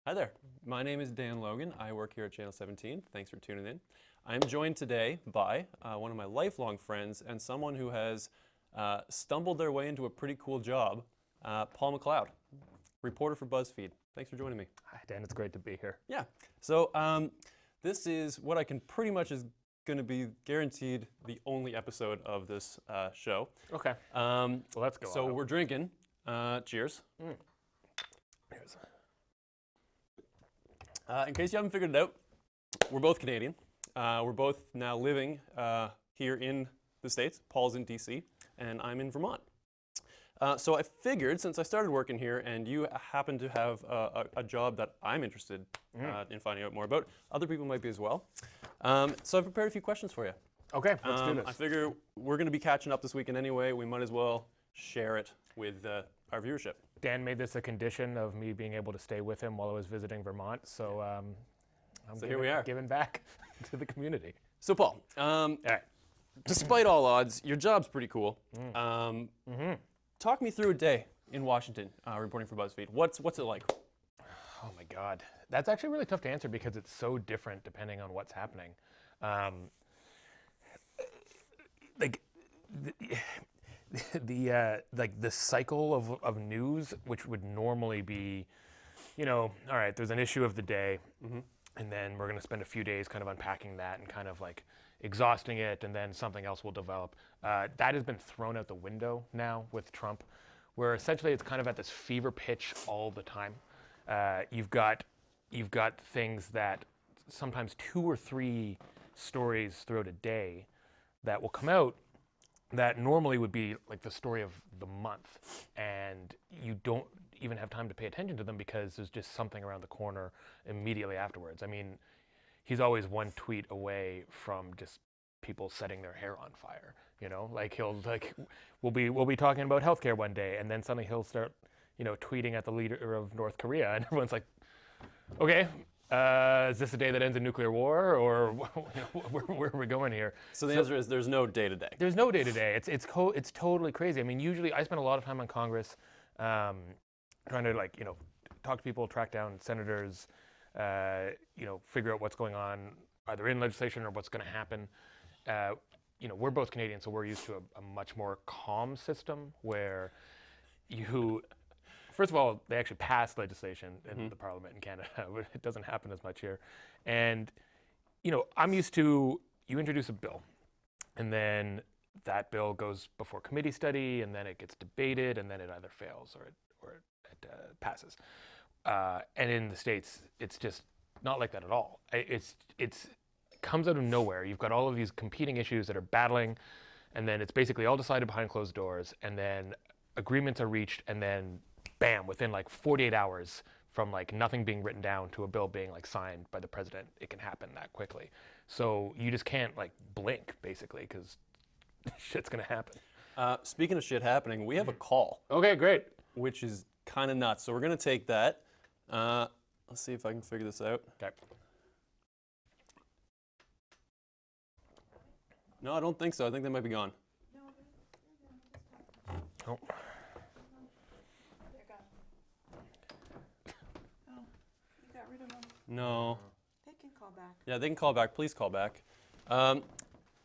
Hi there. My name is Dan Logan. I work here at Channel 17. Thanks for tuning in. I'm joined today by one of my lifelong friends and someone who has stumbled their way into a pretty cool job, Paul McLeod, reporter for Buzzfeed. Thanks for joining me. Hi, Dan. It's great to be here. Yeah. So this is what I can pretty much is going to be guaranteed the only episode of this show. Okay. Well, let's go. So we're drinking. Cheers. Cheers. In case you haven't figured it out, we're both Canadian. We're both now living here in the States. Paul's in DC, and I'm in Vermont. So I figured, since I started working here, and you happen to have a job that I'm interested in finding out more about, other people might be as well. So I've prepared a few questions for you. Okay, let's do this. I figure we're going to be catching up this weekend anyway. We might as well share it with our viewership. Dan made this a condition of me being able to stay with him while I was visiting Vermont, so Here we are. Giving back to the community. So Paul, All right. despite all odds, your job's pretty cool. Talk me through a day in Washington reporting for Buzzfeed. What's it like? Oh my God, that's actually really tough to answer because it's so different depending on what's happening. The cycle of news, which would normally be, all right, there's an issue of the day, and then we're going to spend a few days kind of unpacking that and kind of like exhausting it, and then something else will develop. That has been thrown out the window now with Trump, where essentially it's kind of at this fever pitch all the time. You've got things that sometimes 2 or 3 stories throughout a day that will come out that normally would be like the story of the month, and you don't even have time to pay attention to them because there's just something around the corner immediately afterwards. I mean, he's always one tweet away from just people setting their hair on fire. We'll be talking about healthcare one day, and then suddenly he'll start, tweeting at the leader of North Korea, and everyone's like, okay. Is this a day that ends in nuclear war, or where are we going here? So the answer is there's no day-to-day. There's no day-to-day. It's totally crazy. I mean, usually I spend a lot of time on Congress trying to talk to people, track down senators, figure out what's going on either in legislation or what's going to happen. We're both Canadian, so we're used to a much more calm system where first of all, they actually passed legislation in the Parliament in Canada. It doesn't happen as much here. And, I'm used to, you introduce a bill, and then that bill goes before committee study, and then it gets debated, and then it either fails or it passes. And in the States, it's just not like that at all. It comes out of nowhere. You've got all of these competing issues that are battling, and then it's basically all decided behind closed doors, and then agreements are reached, and then bam, within like 48 hours from like nothing being written down to a bill being like signed by the president, it can happen that quickly. So you just can't like blink basically because shit's gonna happen. Speaking of shit happening, we have a call. Okay, great. Which is kind of nuts. So we're gonna take that. Let's see if I can figure this out. Okay. No, I don't think so. I think they might be gone. Oh. No. They can call back. Yeah, they can call back. Please call back.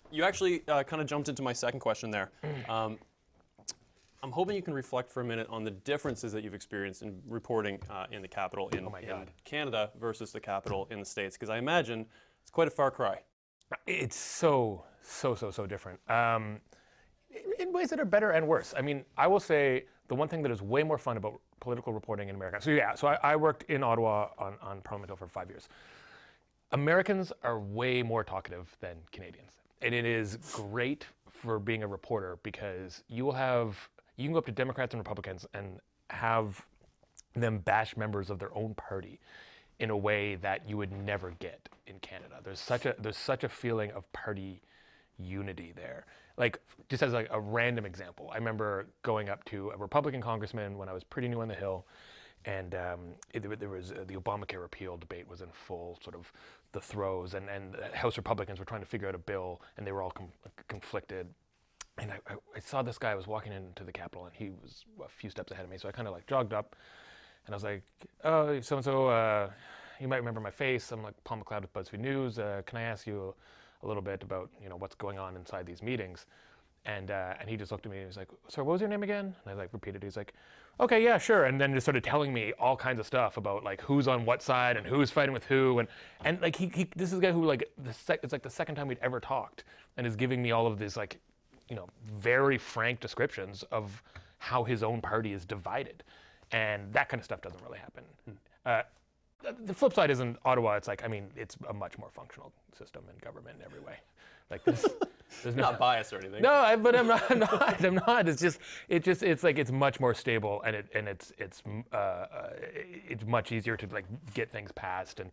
You actually kind of jumped into my second question there. I'm hoping you can reflect for a minute on the differences that you've experienced in reporting in the capital in Canada versus the capital in the States, because I imagine it's quite a far cry. It's so different. In ways that are better and worse. I mean, I will say the one thing that is way more fun about political reporting in America. So I worked in Ottawa on Parliament Hill for 5 years. Americans are way more talkative than Canadians. And it is great for being a reporter because you can go up to Democrats and Republicans and have them bash members of their own party in a way that you would never get in Canada. There's such a feeling of party unity there. Like, just as like a random example, I remember going up to a Republican congressman when I was pretty new on the Hill, and there was the Obamacare repeal debate was in full sort of the throes, and House Republicans were trying to figure out a bill, and they were all conflicted. And I saw this guy was walking into the Capitol, and he was a few steps ahead of me, so I kind of like jogged up, And I was like, oh, so-and-so, you might remember my face. I'm like Paul McLeod with Buzzfeed News. Can I ask you a little bit about, what's going on inside these meetings? And he just looked at me and he was like, sorry, what was your name again? And I like repeated, he's like, okay, yeah, sure. And then just started telling me all kinds of stuff about like who's on what side and who's fighting with who. And like this is a guy who like, it's like the second time we'd ever talked and is giving me all of this like, very frank descriptions of how his own party is divided. And that kind of stuff doesn't really happen. The flip side is in Ottawa, it's like, it's a much more functional system in government in every way. Like this, there's not biased or anything. No, but I'm not. I'm not. It's like it's much more stable, and it's much easier to like get things passed and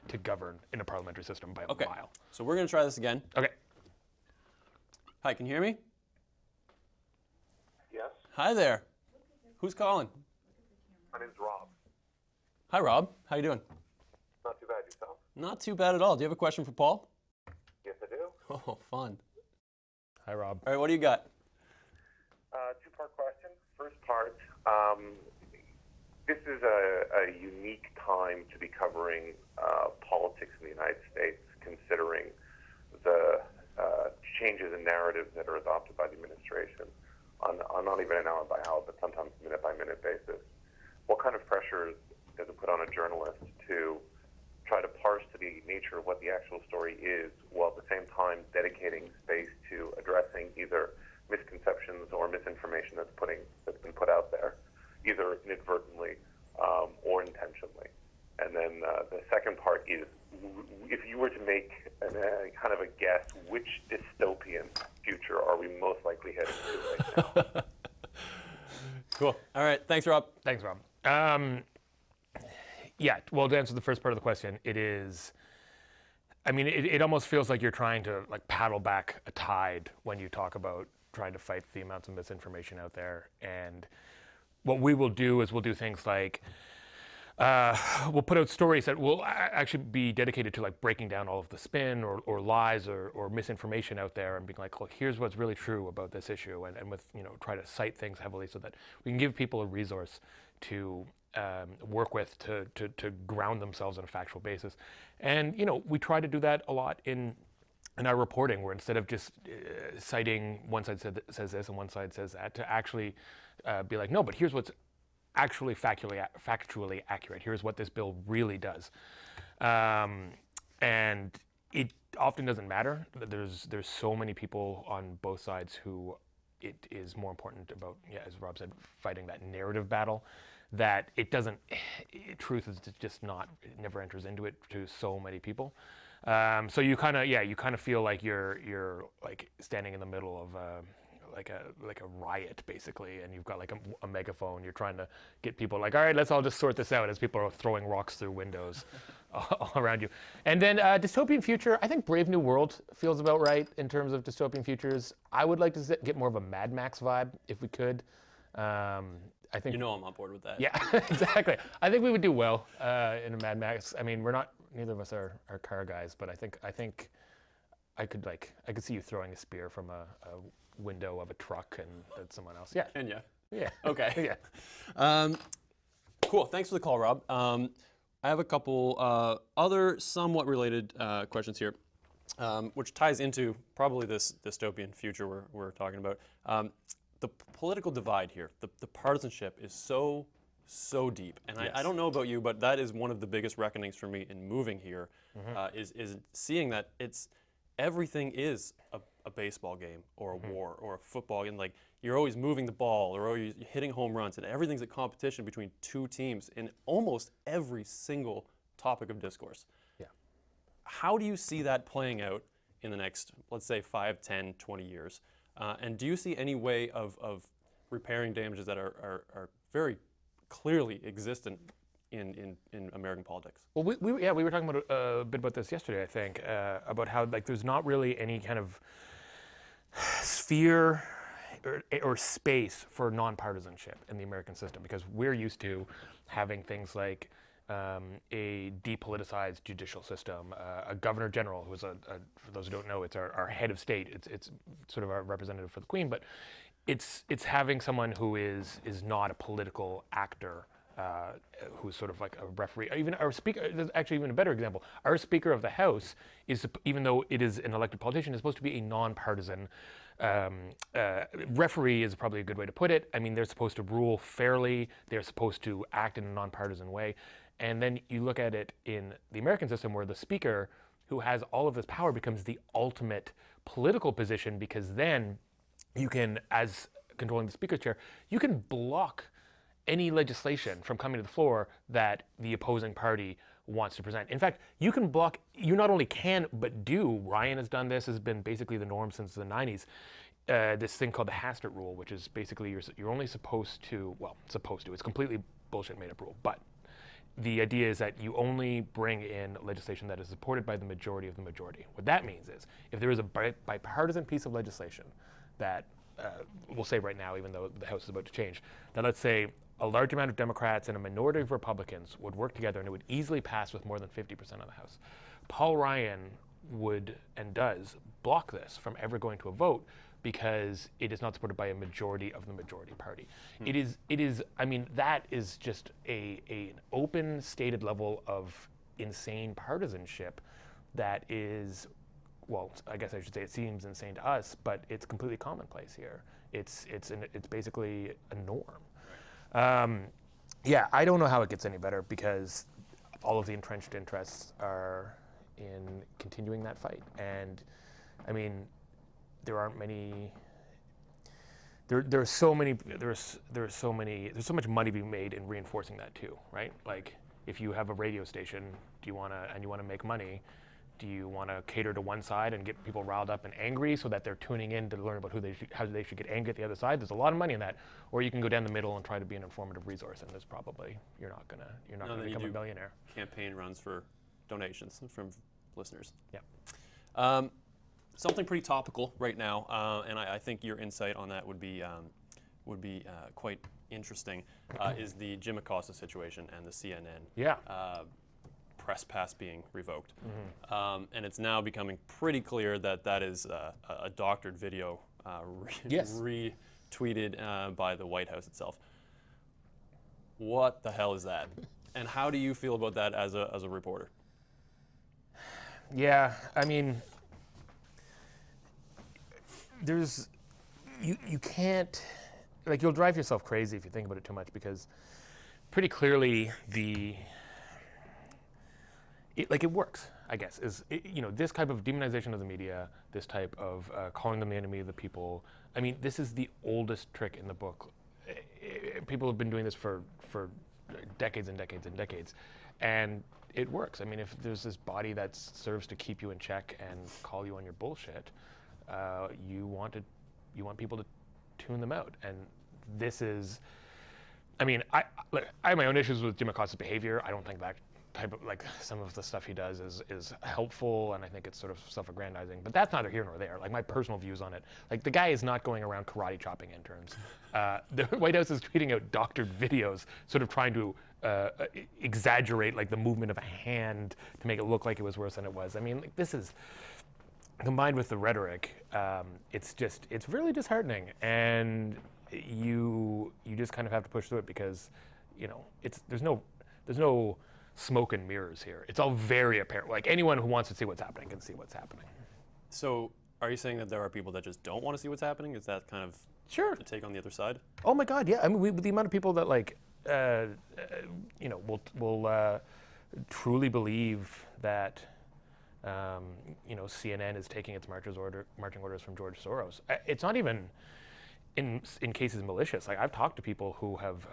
to govern in a parliamentary system by a mile. So we're gonna try this again. Okay. Hi, can you hear me? Yes. Hi there. Who's calling? My name's Rob. Hi, Rob. How you doing? Not too bad, yourself? Not too bad at all. Do you have a question for Paul? Yes, I do. Oh, fun. Hi, Rob. All right, what do you got? Two-part question. First part, this is a unique time to be covering politics in the United States, considering the changes in narratives that are adopted by the administration on not even an hour-by-hour, but sometimes minute-by-minute basis. What kind of pressures does it put on a journalist to try to parse to the nature of what the actual story is, while at the same time dedicating space to addressing either misconceptions or misinformation that's been put out there, either inadvertently or intentionally? And then the second part is, if you were to make kind of a guess, which dystopian future are we most likely heading to right now? Cool. All right. Thanks, Rob. Thanks, Rob. Yeah, well, to answer the first part of the question, it is, it almost feels like you're trying to like paddle back a tide when you talk about trying to fight the amounts of misinformation out there. And what we will do is we'll do things like, we'll put out stories that will actually be dedicated to like breaking down all of the spin or lies or misinformation out there and being like, look, here's what's really true about this issue, and with try to cite things heavily so that we can give people a resource to work with to ground themselves on a factual basis. And we try to do that a lot in our reporting, where instead of just citing one side says this and one side says that, to actually be like, no, but here's what's actually factually accurate. Here's what this bill really does. And it often doesn't matter. There's so many people on both sides who it is more important about, as Rob said, fighting that narrative battle, that truth is just not, it never enters into it to so many people. So you kind of feel like you're like standing in the middle of like a riot, basically, and you've got like a megaphone. You're trying to get people like, all right, let's all just sort this out, as people are throwing rocks through windows all around you. And then dystopian future, I think Brave New World feels about right in terms of dystopian futures. I would like to get more of a Mad Max vibe if we could. I think I'm on board with that. Yeah, exactly. I think we would do well in a Mad Max. Neither of us are car guys, but I think I could see you throwing a spear from a window of a truck and at someone else. Yeah. Can you? Yeah. Okay. Yeah. Cool. Thanks for the call, Rob. I have a couple other somewhat related questions here, which ties into probably this dystopian future we're talking about. The political divide here, the partisanship is so deep. And yes. I don't know about you, but that is one of the biggest reckonings for me in moving here, is seeing that everything is a baseball game or a war or a football game. Like, you're always moving the ball or you're hitting home runs, and everything's a competition between two teams in almost every single topic of discourse. Yeah. How do you see that playing out in the next, let's say, 5, 10, 20 years? And do you see any way of repairing damages that are very clearly existent in American politics? Well, we were talking about a bit about this yesterday, I think, about how like there's not really any kind of sphere or space for nonpartisanship in the American system, because we're used to having things like a depoliticized judicial system, a governor general, who's for those who don't know, it's our head of state. It's sort of our representative for the Queen, but it's having someone who is not a political actor who's sort of like a referee. Even our speaker, there's actually even a better example. Our Speaker of the House is, even though it is an elected politician, is supposed to be a nonpartisan referee is probably a good way to put it. I mean, they're supposed to rule fairly. They're supposed to act in a nonpartisan way. And then you look at it in the American system where the Speaker, who has all of this power, becomes the ultimate political position, because then you can, as controlling the Speaker's chair, you can block any legislation from coming to the floor that the opposing party wants to present. In fact, you can block, you not only can, but do. Ryan has done this, has been basically the norm since the 90s. This thing called the Hastert Rule, which is basically you're only supposed to, it's completely bullshit made up rule, but the idea is that you only bring in legislation that is supported by the majority of the majority. What that means is, if there is a bipartisan piece of legislation that, we'll say right now, even though the House is about to change, that let's say a large amount of Democrats and a minority of Republicans would work together and it would easily pass with more than 50% of the House. Paul Ryan would, and does, block this from ever going to a vote because it is not supported by a majority of the majority party. It is, I mean, that is just an open, stated level of insane partisanship that is, well, I guess I should say it seems insane to us, but it's completely commonplace here. It's basically a norm. Yeah, I don't know how it gets any better, because all of the entrenched interests are in continuing that fight. And I mean, there aren't many. There's so much money being made in reinforcing that too, right? Like, if you have a radio station, you want to make money, do you want to cater to one side and get people riled up and angry so that they're tuning in to learn about how they should get angry at the other side? There's a lot of money in that. Or you can go down the middle and try to be an informative resource, and there's probably you're not gonna become a millionaire. Campaign runs for donations from listeners. Yeah. Something pretty topical right now, and I think your insight on that would be quite interesting. Is the Jim Acosta situation and the CNN press pass being revoked. And it's now becoming pretty clear that that is a doctored video retweeted by the White House itself. What the hell is that? And how do you feel about that as a reporter? Yeah, I mean, you can't, like, you'll drive yourself crazy if you think about it too much, because pretty clearly it works, I guess, this type of demonization of the media, this type of calling them the enemy of the people. I mean, this is the oldest trick in the book. People have been doing this for decades and decades and decades, and it works. I mean, if there's this body that serves to keep you in check and call you on your bullshit, you want people to tune them out. And this is, I mean, I have my own issues with Jim Acosta's behavior. I don't think that type of, like, some of the stuff he does is helpful, and I think it's sort of self-aggrandizing, but that's neither here nor there. Like, my personal views on it, like, the guy is not going around karate chopping interns. The White House is tweeting out doctored videos, sort of trying to exaggerate, like, the movement of a hand to make it look like it was worse than it was. I mean, like, this is, combined with the rhetoric, it's really disheartening, and you just kind of have to push through it, because, there's no smoke and mirrors here. It's all very apparent. Like, anyone who wants to see what's happening can see what's happening. So, are you saying that there are people that just don't want to see what's happening? Is that kind of the take on the other side? Oh my God, yeah. I mean, the amount of people that, like, will truly believe that, CNN is taking its marching orders from George Soros. It's not even in cases malicious. Like, I've talked to people who have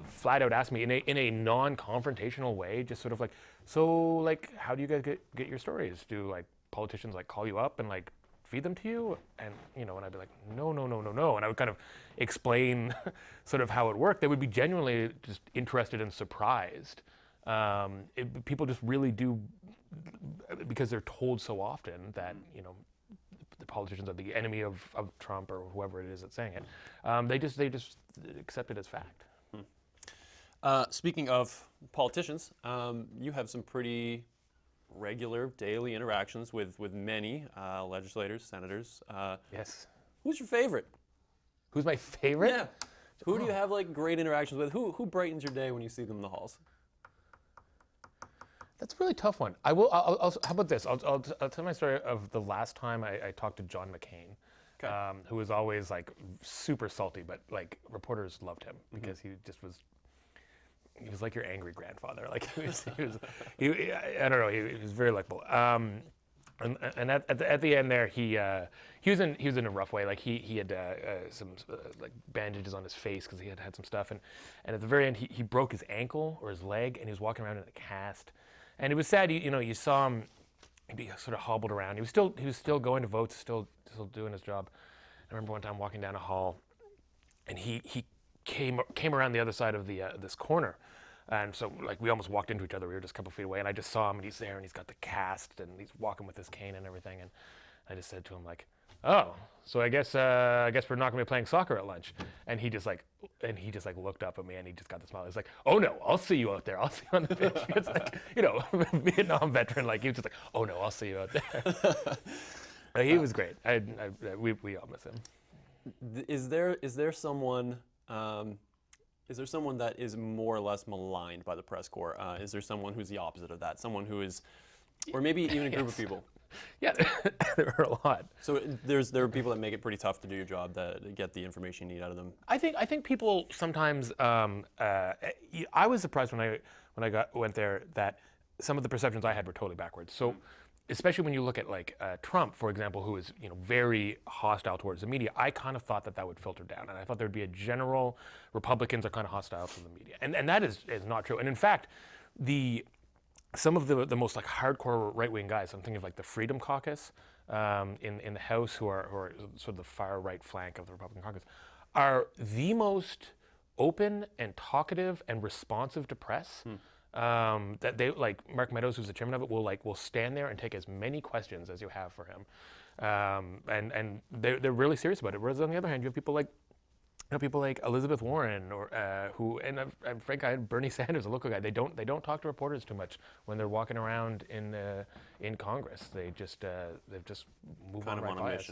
flat out asked me in a non-confrontational way, just sort of like, so, like, how do you guys get your stories? Do, like, politicians, like, call you up and, like, feed them to you? And and I'd be like, no, and I would kind of explain sort of how it worked. They would be genuinely just interested and surprised. People just really do, because they're told so often that the politicians are the enemy of Trump or whoever it is that's saying it. They just accept it as fact. Speaking of politicians, you have some pretty regular daily interactions with many legislators, senators. Yes. Who's your favorite? Who's my favorite? Yeah. Who do you have like great interactions with? Who brightens your day when you see them in the halls? That's a really tough one. How about this? I'll tell my story of the last time I talked to John McCain, who was always like super salty, but like reporters loved him because he just was. He was like your angry grandfather. Like I don't know. He was very likable. And at the end there, he was in a rough way. Like he had some like bandages on his face because he had some stuff. And at the very end, he broke his ankle or his leg, and he was walking around in a cast. And it was sad. You saw him. He'd be sort of hobbled around. He was still going to votes, still doing his job. I remember one time walking down a hall, and he came around the other side of this corner. And so, like, we almost walked into each other. We were just a couple feet away, and I just saw him, and he's there, and he's got the cast, and he's walking with his cane and everything. And I just said to him, like, "Oh, so I guess we're not gonna be playing soccer at lunch." And he just looked up at me, and he just got the smile. He's like, "Oh no, I'll see you out there. I'll see you on the pitch." It's like, Vietnam veteran. Like he was just like, "Oh no, I'll see you out there." He was great. We all miss him. Is there someone? Is there someone that is more or less maligned by the press corps? Is there someone who's the opposite of that? Someone who is, or maybe even a group of people? Yeah, there are a lot. So there are people that make it pretty tough to do your job, that get the information you need out of them. I think people sometimes. I was surprised when I went there that some of the perceptions I had were totally backwards. So. Especially when you look at like Trump, for example, who is very hostile towards the media, I kind of thought that would filter down, and I thought there would be a general Republicans are kind of hostile to the media, and that is not true. And in fact, some of the most like hardcore right-wing guys, I'm thinking of like the Freedom Caucus in the House, who are sort of the far right flank of the Republican caucus, are the most open and talkative and responsive to press. That they like Mark Meadows, who's the chairman of it, will stand there and take as many questions as you have for him, and they're really serious about it. Whereas on the other hand, you have people like Elizabeth Warren or and frankly, I had Bernie Sanders, a local guy. They don't talk to reporters too much when they're walking around in Congress. They've just moved on right by us.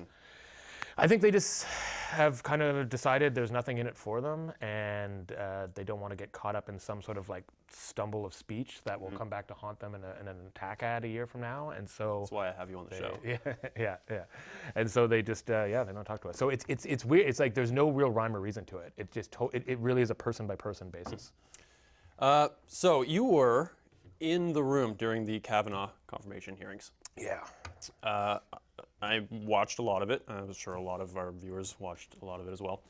I think they just have kind of decided there's nothing in it for them, and they don't want to get caught up in some sort of like stumble of speech that will come back to haunt them in an attack ad a year from now. And so that's why I have you on the show. Yeah. And so they just they don't talk to us. So it's weird. It's like there's no real rhyme or reason to it. It just it really is a person by person basis. So you were in the room during the Kavanagh confirmation hearings. Yeah. I watched a lot of it. I'm sure a lot of our viewers watched a lot of it as well.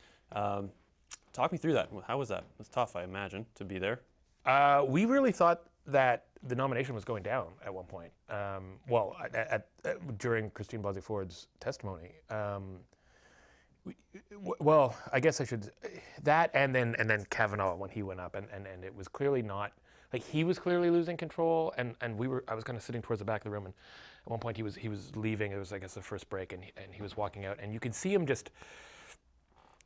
Talk me through that. How was that? It was tough, I imagine, to be there. We really thought that the nomination was going down at one point. During Christine Blasey Ford's testimony. I guess I should that, and then Kavanagh when he went up, and it was clearly not. Like he was clearly losing control, and I was kind of sitting towards the back of the room, and at one point he was leaving. It was, I guess, the first break, and he was walking out, and you could see him just,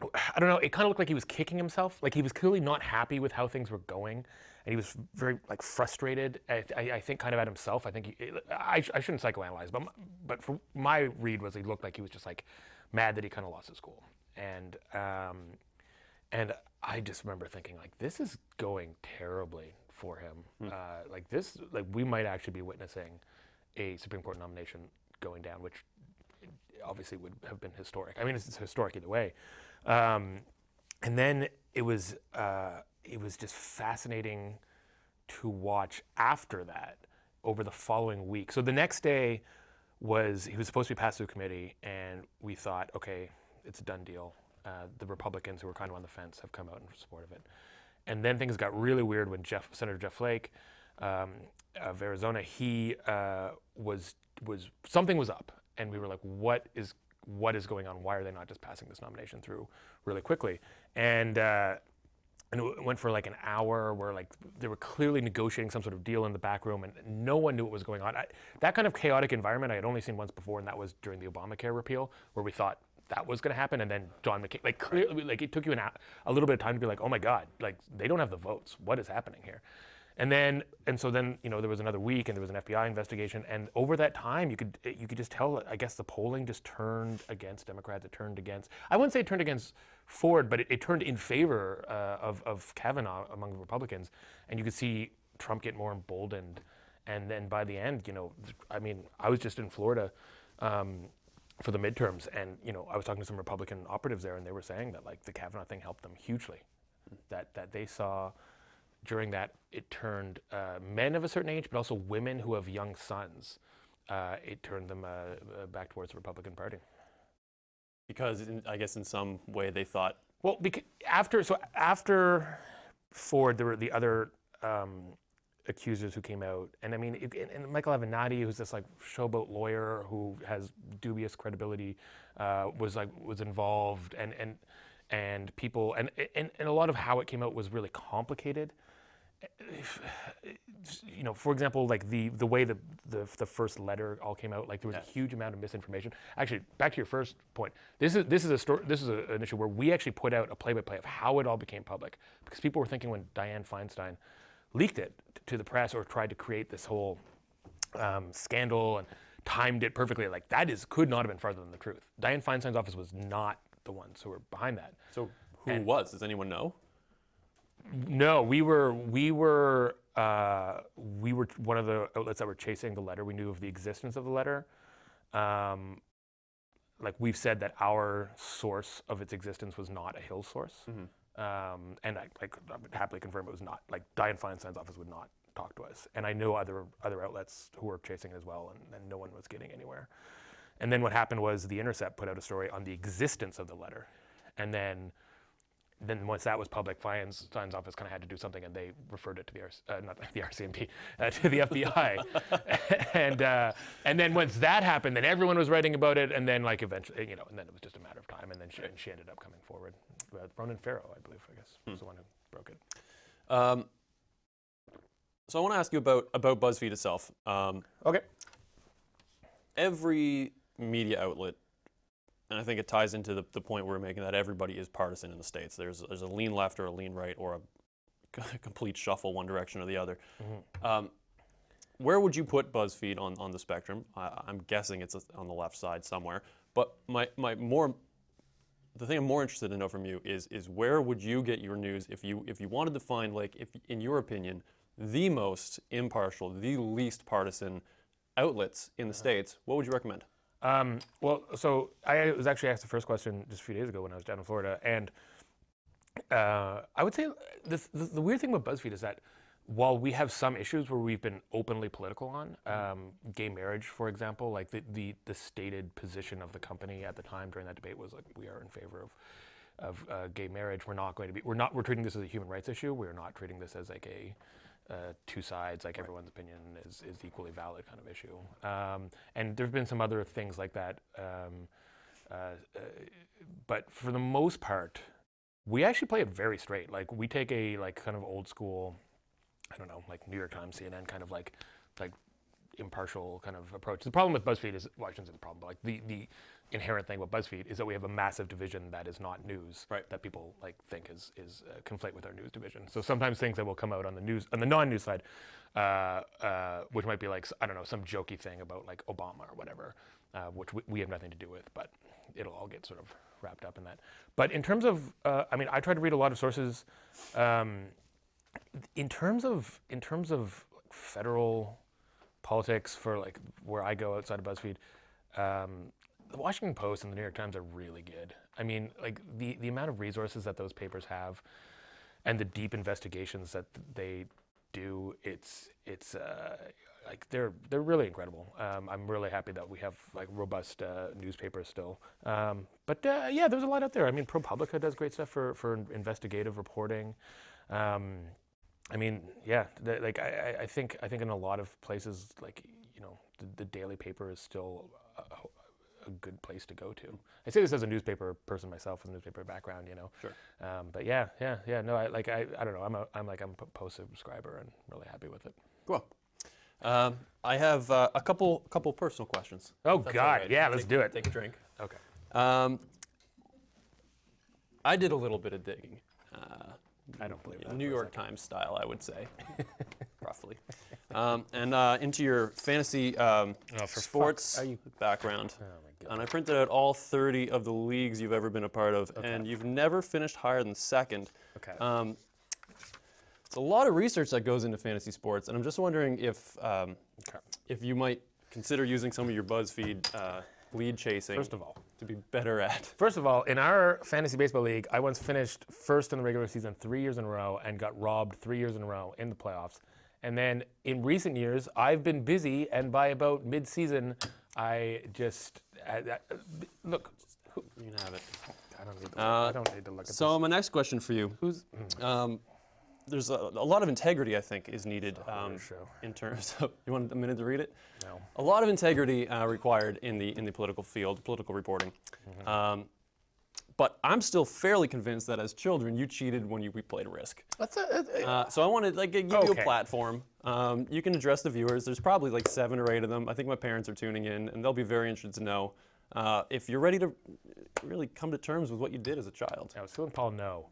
I don't know, it kind of looked like he was kicking himself. Like he was clearly not happy with how things were going, and he was very like frustrated. I think kind of at himself. I think I shouldn't psychoanalyze, but for my read was he looked like he was just like mad that he kind of lost his cool, and I just remember thinking like this is going terribly for him. Like we might actually be witnessing a Supreme Court nomination going down, which obviously would have been historic. I mean, it's historic either way. And then it was just fascinating to watch after that over the following week. So the next day he was supposed to be passed through committee, and we thought, okay, it's a done deal. The Republicans who were kind of on the fence have come out in support of it. And then things got really weird when Senator Jeff Flake of Arizona, he something was up, and we were like, what is going on? Why are they not just passing this nomination through really quickly? And it went for like an hour where like they were clearly negotiating some sort of deal in the back room, and no one knew what was going on. That kind of chaotic environment I had only seen once before, and that was during the Obamacare repeal, where we thought that was going to happen, and then John McCain, like clearly, like it took you a little bit of time to be like, oh my God, like they don't have the votes. What is happening here? So then, there was another week, and there was an FBI investigation, and over that time, you could just tell. I guess the polling just turned against Democrats. It turned against. I wouldn't say it turned against Ford, but it turned in favor of Kavanagh among the Republicans, and you could see Trump get more emboldened. And then by the end, I was just in Florida for the midterms, and I was talking to some Republican operatives there, and they were saying that the Kavanagh thing helped them hugely. That they saw. During that, it turned men of a certain age, but also women who have young sons. It turned them back towards the Republican Party. Because I guess in some way they thought. Well, after Ford, there were the other accusers who came out, and and Michael Avenatti, who's this showboat lawyer who has dubious credibility, was involved, and people, and a lot of how it came out was really complicated. For example, the way the first letter all came out, there was a huge amount of misinformation. Actually, back to your first point, this is a story. This is an issue where we actually put out a play-by-play of how it all became public, because people were thinking when Dianne Feinstein leaked it to the press or tried to create this whole scandal and timed it perfectly, could not have been farther than the truth. Dianne Feinstein's office was not the ones who were behind that. So who was? Does anyone know? No, we were one of the outlets that were chasing the letter. We knew of the existence of the letter. We've said that our source of its existence was not a Hill source, and I would happily confirm it was not. Dianne Feinstein's office would not talk to us, and I know other outlets who were chasing it as well, and no one was getting anywhere. And then what happened was The Intercept put out a story on the existence of the letter, and then once that was public, Feinstein's office kind of had to do something, and they referred it to not the RCMP, to the FBI. and then once that happened, then everyone was writing about it, and then eventually, and then it was just a matter of time, and then she ended up coming forward. Ronan Farrow, I believe, was the one who broke it. So I want to ask you about BuzzFeed itself. Okay. Every media outlet, and I think it ties into the point we're making, that everybody is partisan in the States. There's a lean left or a lean right or a complete shuffle one direction or the other. Where would you put BuzzFeed on the spectrum? I'm guessing it's on the left side somewhere. But the thing I'm more interested to know from you is where would you get your news if you wanted to find, if in your opinion, the most impartial, the least partisan outlets in the States? What would you recommend? So I was actually asked the first question just a few days ago when I was down in Florida, and I would say the weird thing about BuzzFeed is that while we have some issues where we've been openly political on, gay marriage, for example, the stated position of the company at the time during that debate was we are in favor of gay marriage. We're treating this as a human rights issue. We're not treating this as two sides, everyone's opinion is equally valid kind of issue. And there've been some other things like that. But for the most part, we actually play it very straight. We take a kind of old school, I don't know, New York Times, CNN kind of impartial kind of approach. The problem with BuzzFeed is, well, I shouldn't say the problem, but the inherent thing about BuzzFeed is that we have a massive division that is not news, that people think is conflate with our news division. So sometimes things that will come out on the non-news side, which might be I don't know, some jokey thing about Obama or whatever, which we have nothing to do with, but it'll all get sort of wrapped up in that. But in terms of, I try to read a lot of sources. In terms of federal politics for where I go outside of BuzzFeed, the Washington Post and the New York Times are really good. The amount of resources that those papers have, and the deep investigations that they do, they're really incredible. I'm really happy that we have robust newspapers still. But there's a lot out there. ProPublica does great stuff for investigative reporting. I think in a lot of places, the daily paper is still a good place to go to. I say this as a newspaper person myself with a newspaper background, Sure. But no, I don't know. I'm a Post subscriber and really happy with it. Cool. I have a couple personal questions. Oh God, right. Yeah, let's do it. Take a drink. Okay. I did a little bit of digging. I don't believe that. New York Times style, I would say. hopefully. And into your fantasy sports background. Oh my God. And I printed out all 30 of the leagues you've ever been a part of, Okay. and you've never finished higher than second. Okay. It's a lot of research that goes into fantasy sports, and I'm just wondering if you might consider using some of your Buzzfeed lead chasing First of all, to be better at. First of all, in our fantasy baseball league, I once finished first in the regular season 3 years in a row and got robbed 3 years in a row in the playoffs. And then in recent years, I've been busy, and by about mid-season, I just look. You can have it. I don't need to look at this. So my next question for you. There's a lot of integrity, I think, is needed in terms of. You want a minute to read it? No. A lot of integrity required in the political field, political reporting. But I'm still fairly convinced that as children, you cheated when we played Risk. So I want to give you a platform. You can address the viewers. There's probably like 7 or 8 of them. I think my parents are tuning in, and they'll be very interested to know if you're ready to really come to terms with what you did as a child. Yeah, Sue and Paul know.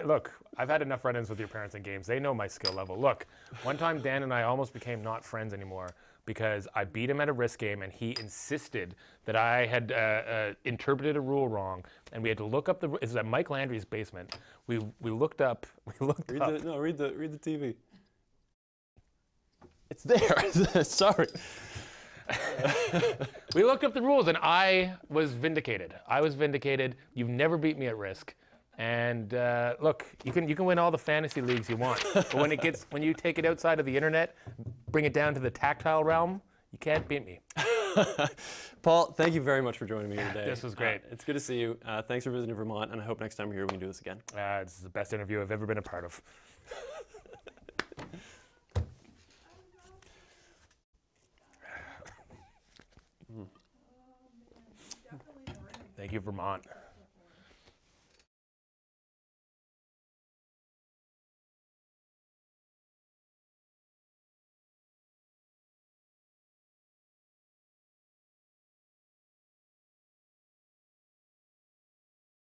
Look, I've had enough run-ins with your parents in games. They know my skill level. Look, one time Dan and I almost became not friends anymore because I beat him at a Risk game, and he insisted that I had interpreted a rule wrong, and we had to look up the. It was at Mike Landry's basement. We looked up. Read the TV. It's there. Sorry. We looked up the rules, and I was vindicated. You've never beat me at Risk. And look, you can win all the fantasy leagues you want, but when you take it outside of the internet, bring it down to the tactile realm, you can't beat me. Paul, thank you very much for joining me here today. This was great. It's good to see you. Thanks for visiting Vermont, and I hope next time you're here we can do this again. This is the best interview I've ever been a part of. Thank you, Vermont.